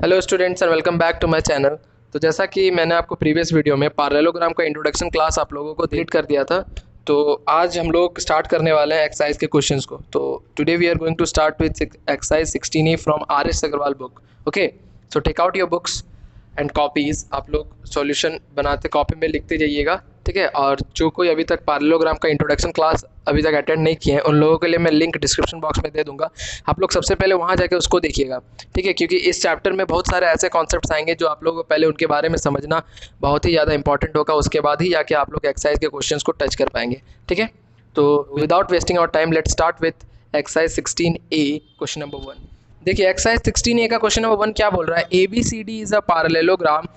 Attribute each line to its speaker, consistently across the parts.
Speaker 1: Hello students and welcome back to my channel. तो जैसा कि मैंने आपको प्रीवियस वीडियो में पैरेललोग्राम का इंट्रोडक्शन क्लास आप लोगों को डिलीट कर दिया था, तो आज हम लोग स्टार्ट करने वाले हैं एक्सरसाइज के क्वेश्चंस को। तो today we are going to start with exercise 16A from R S. Agarwal book. Okay, so take out your books and copies. आप लोग सॉल्यूशन बनाते कॉपी में लिखते जाइएगा, ठीक है। और जो कोई अभी तक पैरेललोग्राम का इंट्रोडक्शन क्लास अभी तक अटेंड नहीं किए हैं, उन लोगों के लिए मैं लिंक डिस्क्रिप्शन बॉक्स में दे दूंगा। आप लोग सबसे पहले वहाँ जाके उसको देखिएगा, ठीक है, क्योंकि इस चैप्टर में बहुत सारे ऐसे कॉन्सेप्ट्स आएंगे जो आप लोगों को पहले उनके बारे में समझना बहुत ही ज़्यादा इंपॉर्टेंट होगा। उसके बाद ही जाके आप लोग एक्सरसाइज के क्वेश्चंस को टच कर पाएंगे, ठीक है। तो without wasting our time let's start with exercise 16A question number 1। देखिए एक्सरसाइज 16A का क्वेश्चन नंबर 1 क्या बोल रहा है। ABCD is a parallelogram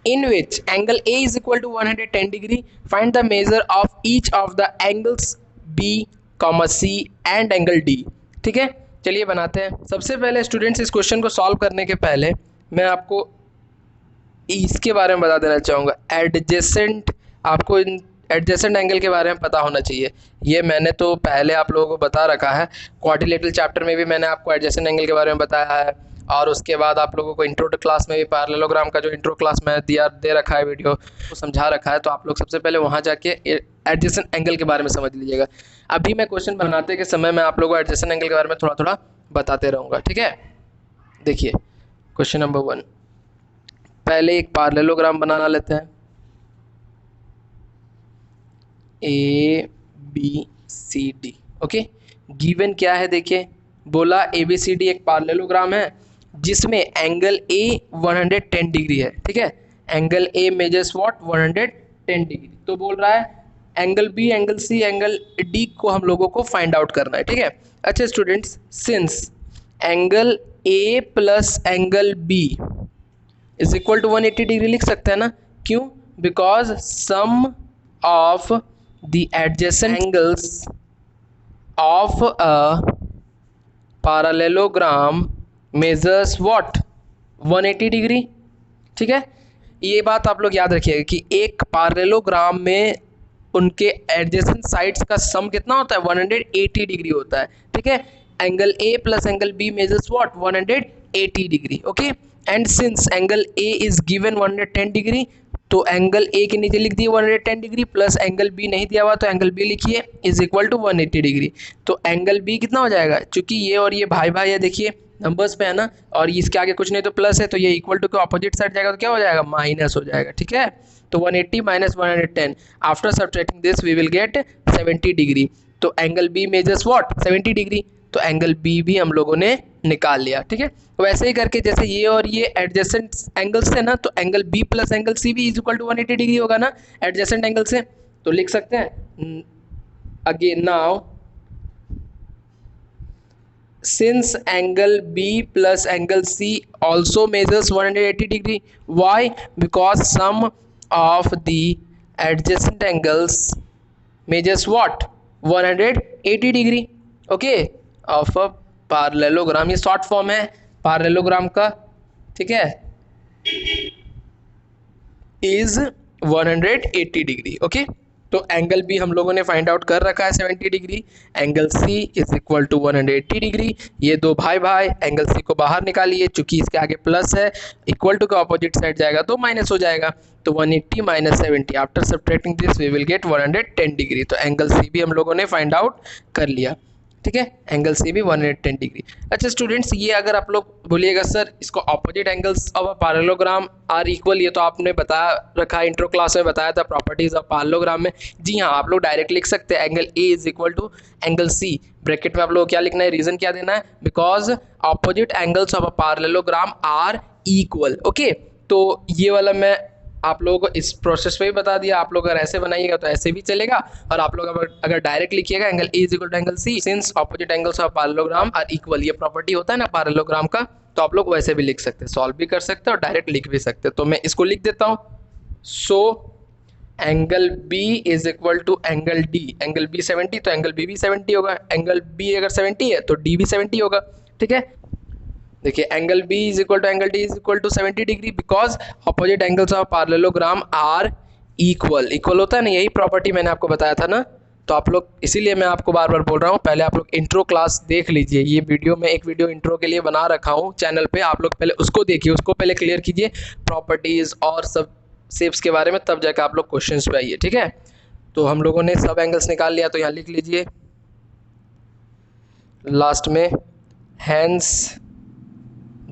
Speaker 1: in which angle A is equal to 110 degree. Find the measure of each of the angles B, C and angle D. ठीक है, चलिए बनाते हैं। सबसे पहले स्टूडेंट्स इस क्वेश्चन को सॉल्व करने के पहले मैं आपको इसके बारे में बता देना चाहूँगा। एडजेसेंट, आपको इन एडजेसेंट एंगल के बारे में पता होना चाहिए। ये मैंने तो पहले आप लोगों को बता रखा है, क्वाड्रिलेटरल चैप्टर में भी मैंने आपको एडजेसेंट एंगल के बारे में बताया है, और उसके बाद आप लोगों को इंट्रो क्लास में भी पैरेललोग्राम का जो इंट्रो क्लास में दे रखा है वीडियो, वो समझा रखा है। तो आप लोग सबसे पहले वहाँ जाके एडजेसेंट एंगल के बारे में समझ लीजिएगा। अभी मैं क्वेश्चन बनाते के समय मैं आप लोगों को एडजेसेंट एंगल के बारे में थोड़ा थोड़ा बताते रहूँगा, ठीक है। देखिए क्वेश्चन नंबर 1, पहले एक पैरेललोग्राम बनाना लेते हैं। ABCD, okay. गिवन क्या है, देखिए बोला ABCD एक पैरेललोग्राम है जिसमें एंगल A 110 डिग्री है, ठीक है। Angle A measures what 110 degree. तो बोल रहा है angle B, angle C, angle D को हम लोगों को फाइंड आउट करना है, ठीक है। अच्छा students, since angle A plus angle B is equal to 180 degree लिख सकते हैं ना। क्यों? Because sum of the adjacent angles of a parallelogram measures what 180 degree, ठीक है। ये बात आप लोग याद रखिएगा कि एक पैरेललोग्राम में उनके एडजेसेंट साइड्स का सम कितना होता है, 180 डिग्री होता है, ठीक है। Angle A plus angle B measures what 180 degree, okay. And since angle A is given 110 degree, तो एंगल A के नीचे लिख दिए 110 डिग्री, प्लस एंगल B नहीं दिया हुआ तो एंगल B लिखिए इज इक्वल टू 180 डिग्री। तो एंगल B कितना हो जाएगा, चूंकि ये और ये भाई भाई है, देखिए नंबर्स पे है ना, और इसके आगे कुछ नहीं तो प्लस है, तो ये इक्वल टू के ऑपोजिट साइड जाएगा तो क्या हो जाएगा, माइनस हो जाएगा, ठीक है। तो 180 minus 110, after subtracting this we will get 70 degree. तो angle B measures what 70 degree, तो एंगल B भी हम लोगों ने निकाल लिया, ठीक है। तो वैसे ही करके जैसे ये और ये एडजेसेंट एंगल्स है ना, तो angle B plus angle C भी इज इक्वल टू 180 डिग्री होगा ना एडजेसेंट एंगल से, तो लिख सकते हैं again now since angle B plus angle C also measures 180 degree. Why? Because sum of the adjacent angles measures what 180 degree, okay, of a parallelogram। ये short form है parallelogram का, ठीक है, इज 180 डिग्री, ओके। तो angle B हम लोगों ने find out कर रखा है 70 degree, angle C is equal to 180 degree. ये दो भाई भाई एंगल C को बाहर निकालिए, चूंकि इसके आगे प्लस है, इक्वल टू के ऑपोजिट साइड जाएगा तो माइनस हो जाएगा। तो 180 minus 70, after subtracting this we will get 110 degree. तो एंगल C भी हम लोगों ने फाइंड आउट कर लिया, ठीक है। एंगल C भी 110 डिग्री। अच्छा स्टूडेंट्स, ये अगर आप लोग बोलिएगा सर इसको opposite angles of a parallelogram are equal, ये तो आपने बताया रखा है, इंट्रो क्लास में बताया था प्रॉपर्टीज ऑफ पैरेललोग्राम में। जी हाँ, आप लोग डायरेक्ट लिख सकते हैं angle A is equal to angle C। Bracket में आप लोग क्या लिखना है, रीजन क्या देना है, because opposite angles of a parallelogram are equal, okay. तो ये वाला मैं आप लोगों को इस प्रोसेस पे भी बता दिया। आप लोग अगर ऐसे बनाइएगा तो ऐसे भी चलेगा, और आप लोग अगर डायरेक्ट लिखिएगा angle A is equal to angle C since opposite angles of parallelogram are equal, ये प्रॉपर्टी होता है ना पैरेललोग्राम का, तो आप लोग वैसे भी लिख सकते हैं, सॉल्व भी कर सकते हैं और डायरेक्ट लिख भी सकते हैं। तो मैं इसको लिख देता हूँ। So angle B is equal to angle D, angle B 70 तो एंगल B भी 70 होगा, एंगल B अगर 70 है तो D भी 70 होगा, ठीक है। देखिए angle B is equal to angle D is equal to 70 degree, because opposite angles of parallelogram are equal. Equal होता है ना, यही प्रॉपर्टी मैंने आपको बताया था ना, तो आप लोग, इसीलिए मैं आपको बार बार बोल रहा हूँ, पहले आप लोग इंट्रो क्लास देख लीजिए। ये वीडियो मैं एक वीडियो इंट्रो के लिए बना रखा हूँ चैनल पे, आप लोग पहले उसको देखिए, उसको पहले क्लियर कीजिए प्रॉपर्टीज़ और सब शेप्स के बारे में, तब जाकर आप लोग क्वेश्चंस पे आइए, ठीक है। तो हम लोगों ने सब एंगल्स निकाल लिया, तो यहाँ लिख लीजिए लास्ट में, हैंस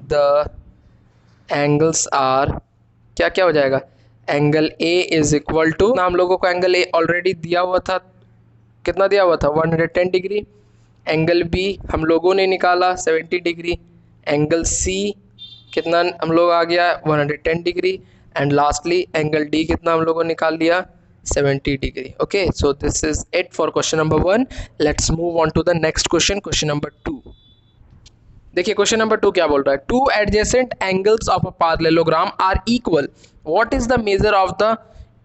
Speaker 1: द एंगल्स आर, क्या क्या हो जाएगा, angle A is equal to, हम लोगों को एंगल ए ऑलरेडी दिया हुआ था, कितना दिया हुआ था 110 डिग्री। एंगल बी हम लोगों ने निकाला 70 डिग्री। एंगल सी कितना हम लोग आ गया 110 degree. And lastly angle D कितना हम लोगों ने निकाल लिया 70 degree. Okay, so this is it for question number 1। Let's move on to the next question, question number 2। देखिए क्वेश्चन नंबर 2 क्या बोल रहा है, two adjacent angles of a parallelogram are equal, what is the measure of the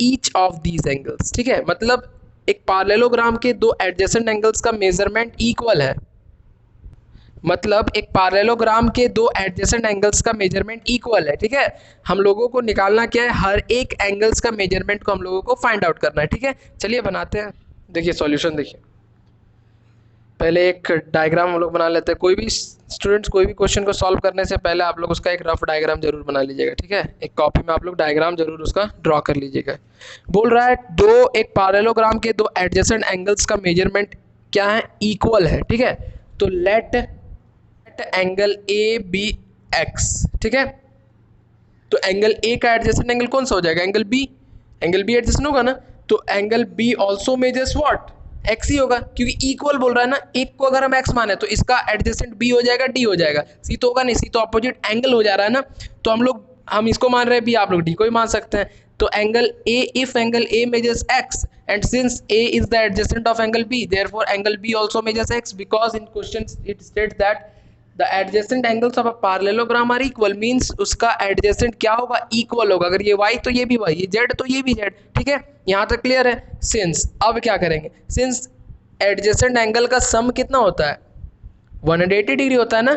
Speaker 1: each of these angles. ठीक है, मतलब एक parallelogram के दो एडजेसेंट एंगल्स का मेजरमेंट इक्वल है, मतलब एक पैरेललोग्राम के दो एडजेसेंट एंगल्स का मेजरमेंट इक्वल है। ठीक है, हम लोगों को निकालना क्या है, हर एक एंगल्स का मेजरमेंट को हम लोगों को फाइंड आउट करना है। ठीक है, चलिए बनाते हैं। देखिए सॉल्यूशन देखिए, पहले एक डायग्राम हम लोग बना लेते हैं। कोई भी स्टूडेंट्स कोई भी क्वेश्चन को सॉल्व करने से पहले आप लोग उसका एक रफ डायग्राम जरूर बना लीजिएगा। ठीक है, एक कॉपी में आप लोग डायग्राम जरूर उसका ड्रॉ कर लीजिएगा। बोल रहा है दो एक पैरेललोग्राम के दो एडजेसेंट एंगल्स का मेजरमेंट क्या है, इक्वल है। ठीक है, तो let angle A B X. ठीक है, तो एंगल ए का एडजेसेंट एंगल कौन सा हो जाएगा, angle B. Angle B adjacent होगा ना, तो angle B also measures what, X ही होगा, क्योंकि इक्वल बोल रहा है ना। एक को अगर हम एक्स माने तो इसका एडजेसेंट बी हो जाएगा, डी हो जाएगा। सी तो होगा नहीं, सी तो अपोजिट एंगल हो जा रहा है ना, तो हम इसको मान रहे हैं बी, आप लोग डी को ही मान सकते हैं। तो angle A, if angle A measures X and since A is the adjacent of angle B, therefore angle B also measures X, because in question it states that the adjacent angles of a parallelogram are equal, means उसका adjacent क्या होगा, equal होगा। अगर ये y तो ये भी y, ये z तो ये भी z। ठीक है, यहाँ तक क्लियर है। सिंस, अब क्या करेंगे, सिंस एडजेसेंट एंगल का सम कितना होता है 180 डिग्री होता है ना।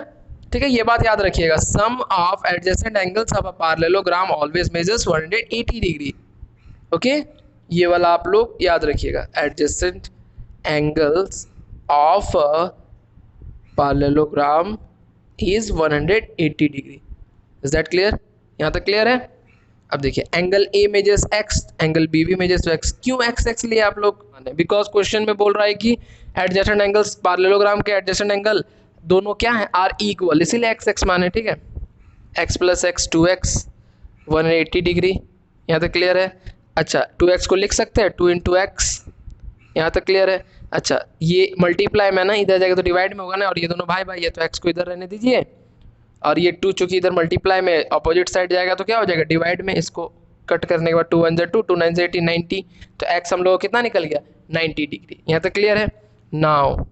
Speaker 1: ठीक है, ये बात याद रखिएगा, sum of adjacent angles of a parallelogram always measures 180 degree. Okay, ये वाला आप लोग याद रखिएगा, adjacent angles of a parallelogram is 180 degree. Is that clear, यहाँ तक क्लियर है। अब देखिए angle A measures X, angle B भी मेजर्स एक्स। क्यों एक्स एक्स लिए आप लोग, बिकॉज क्वेश्चन में बोल रहा है कि एडजेसेंट एंगल्स, पैरेललोग्राम के एडजेसेंट एंगल दोनों क्या है, आर इक्वल, इसीलिए एक्स एक्स माने। ठीक है, x plus x 2x 180 degree, यहाँ तक क्लियर है। अच्छा 2x को लिख सकते हैं 2 इंटू एक्स, यहाँ तक क्लियर है। अच्छा ये मल्टीप्लाई में ना, इधर जाएगा तो डिवाइड में होगा ना, और ये दोनों भाई भाई है तो x को इधर रहने दीजिए, और ये 2 चूंकि इधर मल्टीप्लाई में अपोजिट साइड जाएगा तो क्या हो जाएगा, डिवाइड में। इसको कट करने के बाद 2 1 जा 2, 2 9 जा 18, 90, तो x हम लोगों को कितना निकल गया 90 डिग्री। यहाँ तक क्लियर है। नाउ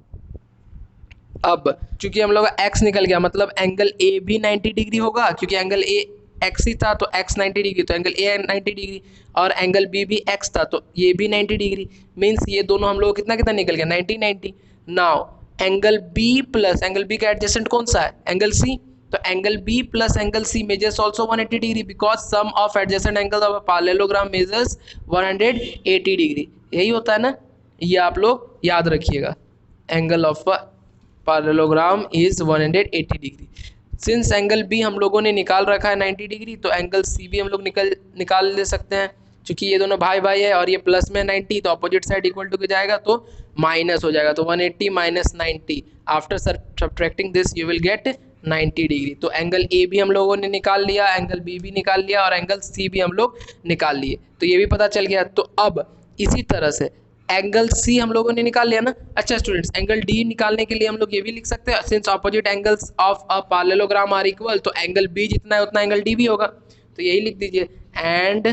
Speaker 1: अब चूंकि हम लोग का x निकल गया, मतलब एंगल ए भी 90 डिग्री होगा, क्योंकि एंगल ए x ही था तो x 90 डिग्री, तो एंगल ए 90 डिग्री, और एंगल बी भी x था तो ये भी 90 डिग्री। मीन्स ये दोनों हम लोग कितना कितना निकल गया 90 90। Now angle B plus angle B का एडजेसेंट कौन सा है, एंगल सी, तो angle B plus angle C measures also 180 degree, because sum of adjacent angle of a parallelogram measures 180 degree. यही होता है ना, ये आप लोग याद रखिएगा, angle of parallelogram is 180 degree. Since angle B हम लोगों ने निकाल रखा है 90 डिग्री, तो एंगल सी भी हम लोग निकाल ले सकते हैं, क्योंकि ये दोनों भाई भाई है और ये प्लस में 90, तो अपोजिट साइड इक्वल टू के जाएगा तो माइनस हो जाएगा, तो 180 minus 90, after subtracting this you will get 90 degree. तो एंगल ए भी हम लोगों ने निकाल लिया, एंगल बी भी निकाल लिया, और एंगल सी भी हम लोग निकाल लिए, तो ये भी पता चल गया। तो अब इसी तरह से एंगल सी हम लोगों ने निकाल लिया ना। अच्छा स्टूडेंट्स, एंगल डी निकालने के लिए हम लोग ये भी लिख सकते हैं, since opposite angles of a parallelogram are equal, तो एंगल बी जितना है उतना एंगल डी भी होगा, तो यही लिख दीजिए, and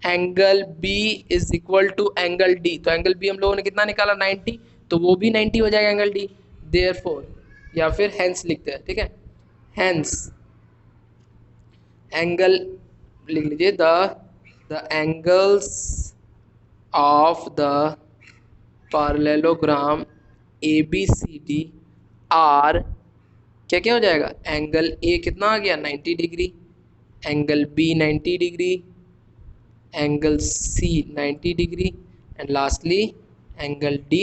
Speaker 1: angle B is equal to angle D. तो एंगल बी हम लोगों ने कितना निकाला 90, तो वो भी 90 हो जाएगा एंगल डी, देयरफॉर, या फिर हेंस लिखते हैं। ठीक है, हेंस एंगल लिख लीजिए, the angles of the parallelogram ABCD are, क्या क्या हो जाएगा, एंगल ए कितना आ गया 90 degree, angle B 90 degree, angle C 90 degree, and lastly angle D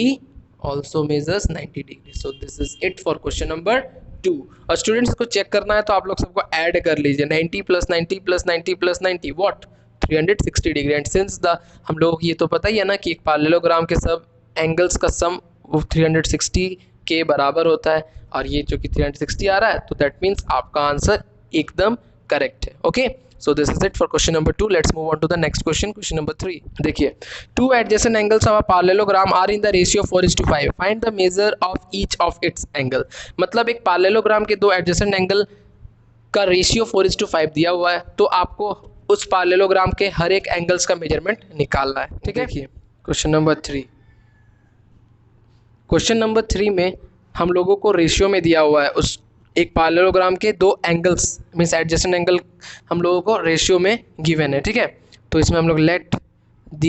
Speaker 1: also measures 90 degree. So this is it for question number 2. और स्टूडेंट्स को check करना है तो आप लोग सबको ऐड कर लीजिए. 90 plus 90 plus 90 plus 90 what 360 degree. And since the हम लोगों को ये तो पता ही है ना कि एक पैरेललोग्राम के सब एंगल्स का सम 360 के बराबर होता है, और ये जो कि 360 आ रहा है, तो दैट मीन्स आपका आंसर एकदम करेक्ट है. Okay, so this is it for question number 2. Let's move on to the next question. Question number 3. देखिए, two adjacent angles of a parallelogram are in the ratio 4:5. Find the measure of each of its angle. मतलब एक parallelogram के दो adjacent angle का ratio 4:5 दिया हुआ है, तो आपको उस parallelogram के हर एक एंगल्स का मेजरमेंट निकालना है. ठीक है, देखिए क्वेश्चन नंबर 3. क्वेश्चन नंबर 3 में हम लोगों को रेशियो में दिया हुआ है उस एक पैरेललोग्राम के दो एंगल्स मीन्स एडजेसेंट एंगल हम लोगों को रेशियो में गिवन है. ठीक है, तो इसमें हम लोग let the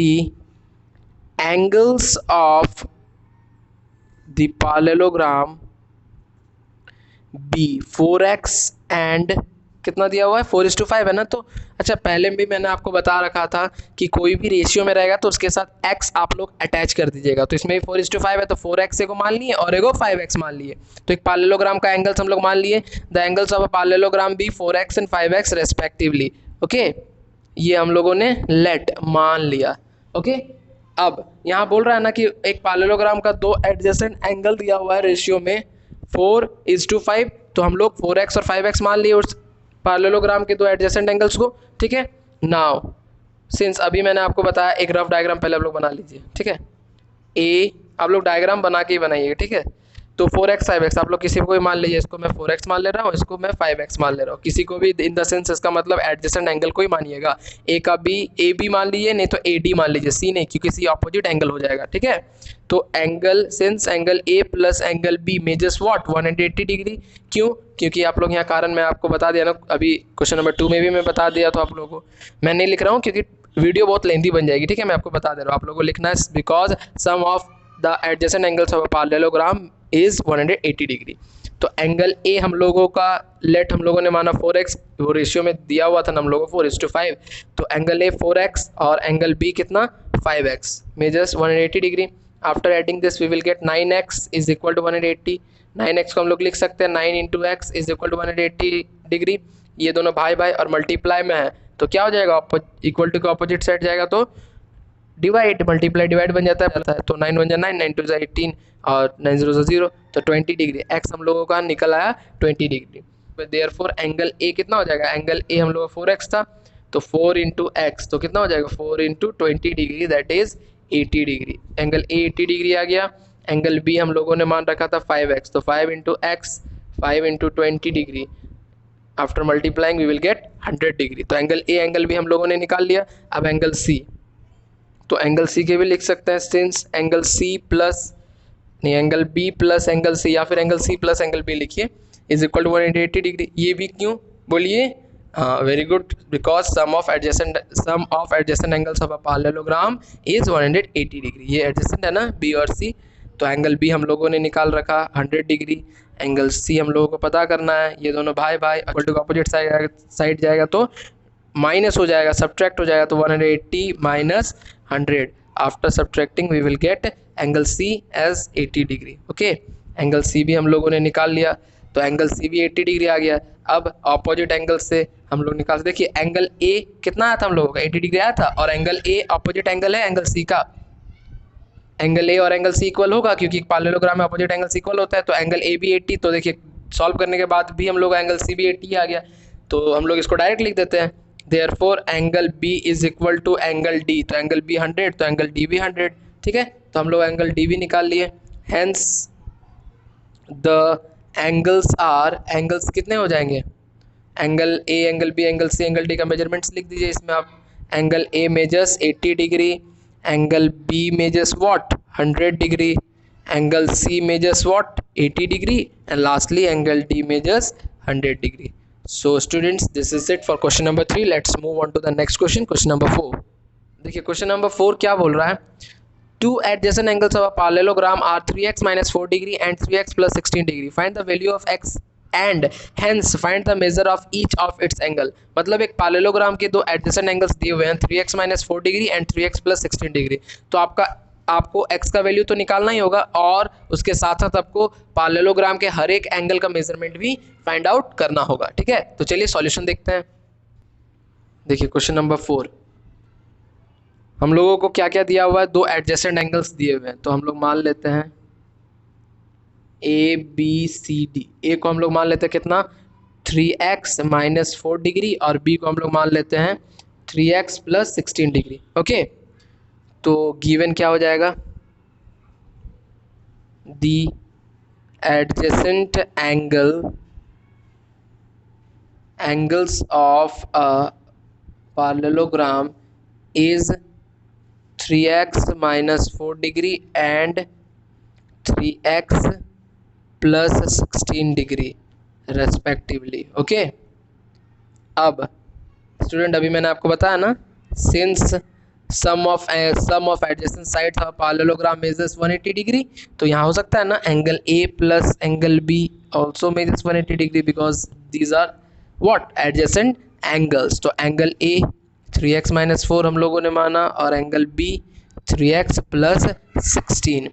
Speaker 1: angles of the parallelogram be 4x and कितना दिया हुआ है 4:5 है ना. तो अच्छा, पहले भी मैंने आपको बता रखा था कि कोई भी रेशियो में रहेगा तो उसके साथ x आप लोग अटैच कर दीजिएगा. तो इसमें भी 4:5 है तो 4x को मान लिए और एगो 5x मान लिए. तो एक पैरेललोग्राम का एंगल्स हम लोग मान लिए. The angles of a parallelogram be 4x and 5x respectively. Okay, ये हम लोगों ने लेट मान लिया. ओके, अब यहाँ बोल रहा है ना कि एक पैरेललोग्राम का दो एडजेसेंट एंगल दिया हुआ है रेशियो में 4:5, तो हम लोग 4x और 5x मान लिए उस पैरेललोग्राम के दो एडजेसेंट एंगल्स को. ठीक है, नाउ सिंस अभी मैंने आपको बताया, एक रफ डायग्राम पहले आप लोग बना लीजिए. ठीक है, ए आप लोग डायग्राम बना के ही बनाइएगा. ठीक है, तो 4x 5x आप लोग किसी को भी मान लीजिए. इसको मैं 4x मान ले रहा हूँ, इसको मैं 5x मान ले रहा हूँ. किसी को भी इन द सेंस इसका मतलब एडजेसेंट एंगल को ही मानिएगा. ए का बी ए बी मान लीजिए, नहीं तो ए डी मान लीजिए, सी नहीं, क्योंकि सी ऑपोजिट एंगल हो जाएगा. ठीक है, तो angle since angle A plus angle B measures what 180 degree. क्यों? क्योंकि आप लोग यहाँ कारण मैं आपको बता दिया ना, अभी क्वेश्चन नंबर 2 में भी मैं बता दिया. तो आप लोगों को मैं नहीं लिख रहा हूँ क्योंकि वीडियो बहुत लेंथी बन जाएगी. ठीक है, मैं आपको बता दे रहा हूँ, आप लोगों को लिखना है because sum of the adjacent angles of a parallelogram is 180 degree. तो एंगल ए हम लोगों का लेट हम लोगों ने माना 4x, वो रेशियो में दिया हुआ था ना हम लोगों को 4:5. तो एंगल ए 4x और एंगल बी कितना 5x measures 180 degree. After adding this we will get 9x is equal to 180. 9x को हम लोग लिख सकते हैं 9 into x is equal to 180 degree. ये दोनों भाई भाई और मल्टीप्लाई में है तो क्या हो जाएगा, इक्वल टू के ऑपोजिट साइड जाएगा तो डिवाइड, मल्टीप्लाई डिवाइड बन जाता है. तो 9 1 9, 9 2 18 और 9 0 0, तो 20 डिग्री. एक्स हम लोगों का निकल आया 20 डिग्री. देयरफॉर एंगल ए कितना हो जाएगा, एंगल ए हम लोगों का 4x था तो 4 इंटू एक्स तो कितना हो जाएगा 4 into 20 degree that is 80 degree. Angle A 80 degree आ गया. एंगल बी हम लोगों ने मान रखा था 5x, तो 5 into x 5 into 20 degree. After multiplying we will get 100 degree. तो एंगल ए एंगल बी हम लोगों ने निकाल लिया. अब एंगल सी, तो एंगल सी के भी लिख सकते हैं सिंस एंगल सी प्लस नहीं angle B plus angle C, या फिर angle C plus angle B लिखिए इज इक्वल टू 180 डिग्री. ये भी क्यों बोलिए, हाँ very good, because sum of adjacent angles of a parallelogram is 180 degree. ये एडजेसेंट है ना बी और सी. तो एंगल बी हम लोगों ने निकाल रखा 100 डिग्री. एंगल सी हम लोगों को पता करना है. ये दोनों भाई भाई इक्वल टू अपोजिट साइड जाएगा तो माइनस हो जाएगा, सब्ट्रैक्ट हो जाएगा, तो 180 minus 100. After subtracting we will get angle C as 80 degree. Okay, angle C भी हम लोगों ने निकाल लिया. तो एंगल सी भी 80 डिग्री आ गया. अब ऑपोजिट एंगल से हम लोग निकाल, देखिए एंगल ए कितना आया था हम लोगों का 80 डिग्री आया था, और एंगल ए ऑपोजिट एंगल है एंगल सी का. एंगल ए और एंगल सी इक्वल होगा क्योंकि पैरेललोग्राम में ऑपोजिट एंगल इक्वल होता है. तो एंगल ए भी 80, तो देखिए सॉल्व करने के बाद भी हम लोग एंगल सी भी 80 आ गया. तो हम लोग इसको डायरेक्ट लिख देते हैं. Therefore angle B is equal to angle D. तो एंगल B 100 तो एंगल D भी 100. ठीक है, तो हम लोग एंगल D भी निकाल लिए. Hence the angles are, angles कितने हो जाएंगे, angle A angle B angle C angle D का मेजरमेंट्स लिख दीजिए इसमें आप. Angle A measures 80 degree, angle B measures what 100 degree, angle C measures what 80 degree, and lastly angle D measures 100 degree. So students, this is it for question number 3. Let's move on to the next question, question number 4. देखिए question number 4 क्या बोल रहा है, two adjacent angles of a parallelogram are 3x minus 4 degree and 3x plus 16 degree. Find the value of x and hence find the measure of each of its angle. मतलब एक parallelogram के दो adjacent angles दिए हुए हैं 3x minus 4 degree and 3x plus 16 degree. तो आपका आपको x का वैल्यू तो निकालना ही होगा और उसके साथ साथ आपको पैरेललोग्राम के हर एक एंगल का मेजरमेंट भी फाइंड आउट करना होगा। ठीक है, तो चलिए सॉल्यूशन देखते हैं। देखिए क्वेश्चन नंबर 4, हम लोगों को क्या क्या दिया हुआ है, दो एडजेसेंट एंगल्स दिए हुए हैं। तो हम लोग मान लेते हैं ए बी सी डी। ए को हम लोग मान लेते हैं कितना, 3x माइनस 4 डिग्री, और बी को हम लोग मान लेते हैं 3x प्लस 16 डिग्री। ओके, तो गिवन क्या हो जाएगा, दी adjacent angles of a parallelogram is 3x minus 4 degree and 3x plus 16 degree respectively। Okay, अब स्टूडेंट अभी मैंने आपको बताया ना, since sum of adjacent sides of parallelogram measures 180 degree, तो यहाँ हो सकता है ना angle A plus angle B also measures 180 degree because these are what, adjacent angles. तो एंगल ए 3x माइनस 4 हम लोगों ने माना, और angle B 3x plus 16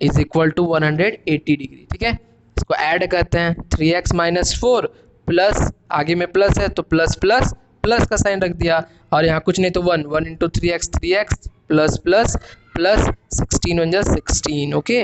Speaker 1: is equal to 180 degree. ठीक है, इसको ऐड करते हैं, 3x माइनस 4 प्लस, आगे में प्लस है तो प्लस प्लस प्लस का साइन रख दिया, और यहाँ कुछ नहीं तो 1 into 3x plus plus plus 16 1 जा 16। ओके,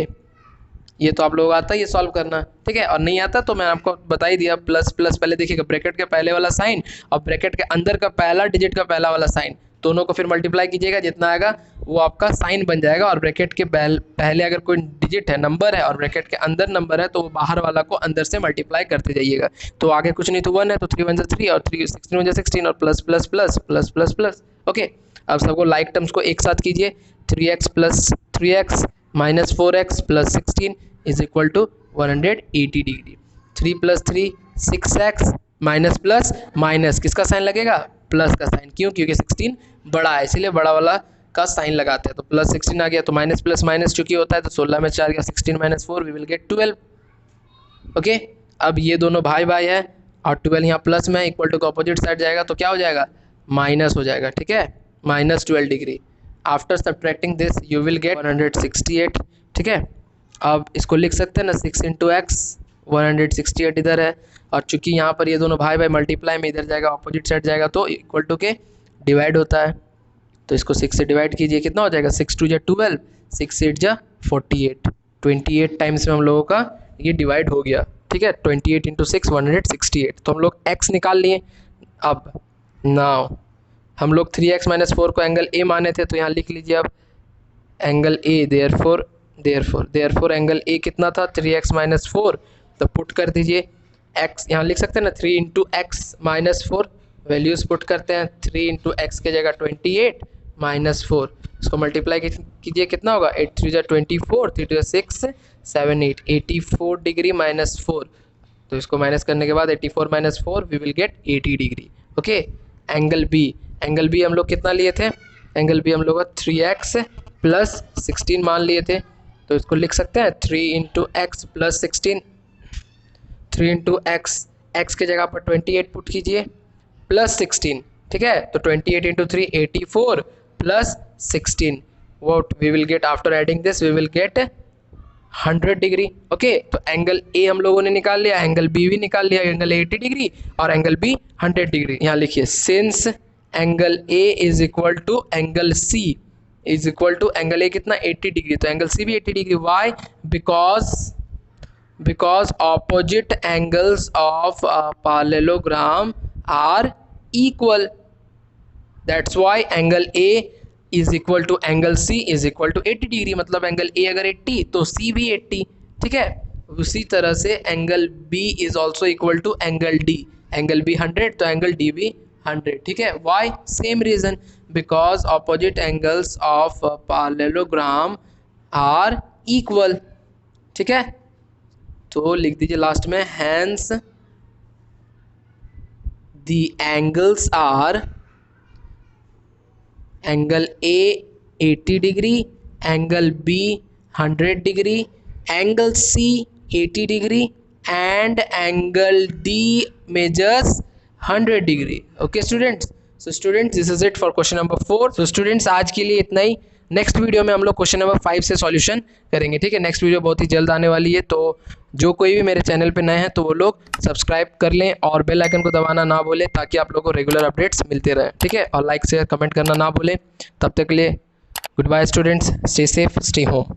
Speaker 1: ये तो आप लोग आता है ये सॉल्व करना। ठीक है, और नहीं आता तो मैं आपको बता ही दिया, प्लस प्लस पहले देखिएगा ब्रैकेट के पहले वाला साइन और ब्रैकेट के अंदर का पहला डिजिट का पहला वाला साइन, दोनों को फिर मल्टीप्लाई कीजिएगा, जितना आएगा वो आपका साइन बन जाएगा। और ब्रैकेट के पहले अगर कोई डिजिट है, नंबर है, और ब्रैकेट के अंदर नंबर है, तो वो बाहर वाला को अंदर से मल्टीप्लाई करते जाइएगा। तो आगे कुछ नहीं तो 1 है तो 3 1 जा 3 और 3 16 1 जा 16 और plus plus plus plus plus plus. Okay, अब सबको लाइक टर्म्स को एक साथ कीजिए, 3x plus 3x minus 4x plus 16 is equal to 180 degree. 3 plus 3 6x minus plus minus किसका साइन लगेगा, प्लस का साइन, क्यों, क्योंकि 16 बड़ा है इसीलिए बड़ा वाला का साइन लगाते हैं। तो प्लस 16 आ गया, तो माइनस प्लस माइनस चूंकि होता है तो 16 में 4 गया, 16 minus 4 we will get 12। Okay, अब ये दोनों भाई भाई है और 12 यहाँ प्लस में इक्वल टू का अपोजिट साइड जाएगा तो क्या हो जाएगा, माइनस हो जाएगा। ठीक है, minus 12 degree. After subtracting this you will get 168। ठीक है, अब इसको लिख सकते हैं ना 6 इंटू एक्स, 168 इधर है, और चूंकि यहाँ पर ये दोनों भाई भाई मल्टीप्लाई में इधर जाएगा अपोजिट साइड जाएगा तो इक्वल टू के डिवाइड होता है। तो इसको 6 से डिवाइड कीजिए, कितना हो जाएगा, 6 2 जा 12, 6 8 जा 48, 28 टाइम्स में हम लोगों का ये डिवाइड हो गया। ठीक है, 28 इंटू 6 168। तो हम लोग x निकाल लिए। अब नाउ हम लोग 3x माइनस 4 को एंगल ए माने थे, तो यहाँ लिख लीजिए अब angle A, therefore angle A कितना था, 3x माइनस 4, तो पुट कर दीजिए x, यहाँ लिख सकते हैं ना 3 into x minus 4, values put करते हैं, 3 इंटू एक्स के जगह 28 माइनस 4, इसको मल्टीप्लाई कीजिए, कितना होगा, 8 3 जा 24, 3 2 6 7 8, 84 डिग्री माइनस 4, तो इसको माइनस करने के बाद 84 minus 4 we will get 80 degree. Okay, angle B हम लोग कितना लिए थे, एंगल बी हम लोग 3x प्लस 16 मान लिए थे, तो इसको लिख सकते हैं 3 into x plus 16, 3 into x, x के जगह पर 28 पुट कीजिए प्लस 16। ठीक है, तो 28 into 3 84 plus 16, what we will get after adding this, we will get 100 degree. Okay, तो एंगल ए हम लोगों ने निकाल लिया, एंगल बी भी निकाल लिया, एंगल 80 डिग्री और एंगल बी 100 डिग्री। यहाँ लिखिए since angle A is equal to angle C is equal to, angle A कितना 80 डिग्री, तो एंगल सी भी 80 degree. Why, because opposite angles of parallelogram are equal, that's why angle A is equal to angle C is equal to 80 degree, मतलब angle A अगर 80 तो सी भी 80। ठीक है, उसी तरह से angle B is also equal to angle D, angle B 100 तो एंगल डी भी 100। ठीक है, why, same reason, because opposite angles of parallelogram are equal. ठीक है, तो लिख दीजिए लास्ट में, hence the angles are, angle A 80 degree, angle B 100 degree, angle C 80 degree and angle D measures 100 degree. Okay students, so students this is it for question number 4। So students आज के लिए इतना ही। Next video में हम लोग question number 5 से solution करेंगे। ठीक है, नेक्स्ट वीडियो बहुत ही जल्द आने वाली है, तो जो कोई भी मेरे चैनल पे नए हैं तो वो लोग सब्सक्राइब कर लें और बेल आइकन को दबाना ना भूलें, ताकि आप लोगों को रेगुलर अपडेट्स मिलते रहें। ठीक है, और लाइक शेयर कमेंट करना ना भूलें। तब तक के लिए goodbye students, stay safe, stay home.